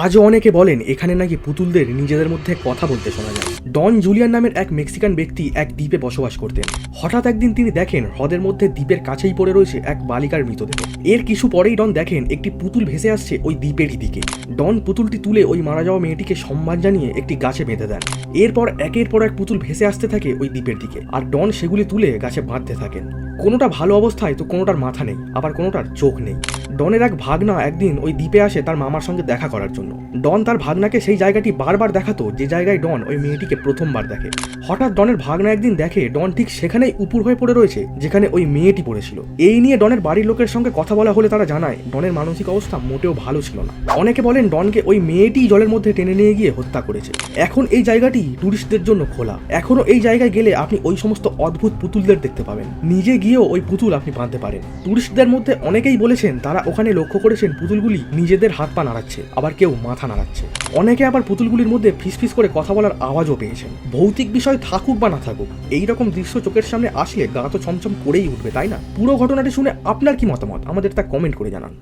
আজও অনেকে বলেন এখানে নাকি পুতুলদের নিজেদের মধ্যে কথা বলতে শোনা যায়। ডন জুলিয়ান নামের এক মেক্সিকান ব্যক্তি এক দ্বীপে বসবাস করতেন। হঠাৎ একদিন তিনি দেখেন হ্রদের মধ্যে দ্বীপের কাছেই পড়ে রয়েছে এক বালিকার মৃতদেহ। এর কিছু পরেই ডন দেখেন একটি পুতুল ভেসে আসছে ওই দ্বীপেরই দিকে। ডন পুতুলটি তুলে ওই মারা যাওয়া মেয়েটিকে সম্মান জানিয়ে একটি গাছে বেঁধে দেন। এরপর একের পর এক পুতুল ভেসে আসতে থাকে ওই দ্বীপের দিকে, আর ডন সেগুলি তুলে গাছে বাঁধতে থাকেন। কোনোটা ভালো অবস্থায় তো কোনোটার মাথা নেই, আবার কোনোটার চোখ নেই। ডনের এক ভাগনা একদিন ওই দ্বীপে আসে তার মামার সঙ্গে দেখা করার জন্য। ডন তার ভাগনাকে সেই জায়গাটি বারবার দেখাতো যে জায়গায় ডন ওই মেয়েটিকে প্রথমবার দেখে। হঠাৎ ডনের ভাগনা একদিন দেখে ডন ঠিক সেখানেই উপুর হয়ে পড়ে রয়েছে যেখানে ওই মেয়েটি পড়েছিল। এই নিয়ে ডনের বাড়ির লোকের সঙ্গে কথা বলা হলে তারা জানায় ডনের মানসিক অবস্থা মোটেও ভালো ছিল না। অনেকে বলেন ডনকে ওই মেয়েটি জলের মধ্যে টেনে নিয়ে গিয়ে হত্যা করেছে। এখন এই জায়গাটি টুরিস্টদের জন্য খোলা। এখনো এই জায়গায় গেলে আপনি ওই সমস্ত অদ্ভুত পুতুলদের দেখতে পাবেন। নিজে গিয়েও ওই পুতুল আপনি বাঁধতে পারেন। টুরিস্টদের মধ্যে অনেকেই বলেছেন তারা ওখানে লক্ষ্য করেছেন পুতুলগুলি নিজেদের হাত পা নাড়াচ্ছে, আবার কেউ মাথা নাড়াচ্ছে। অনেকে আবার পুতুলগুলির মধ্যে ফিসফিস করে কথা বলার আওয়াজও পেয়েছেন। ভৌতিক বিষয় থাকুক বা না থাকুক, এইরকম দৃশ্য চোখের সামনে আসলে গা তো ছমছম করেই উঠবে, তাই না? পুরো ঘটনাটি শুনে আপনার কি মতামত আমাদের তা কমেন্ট করে জানান।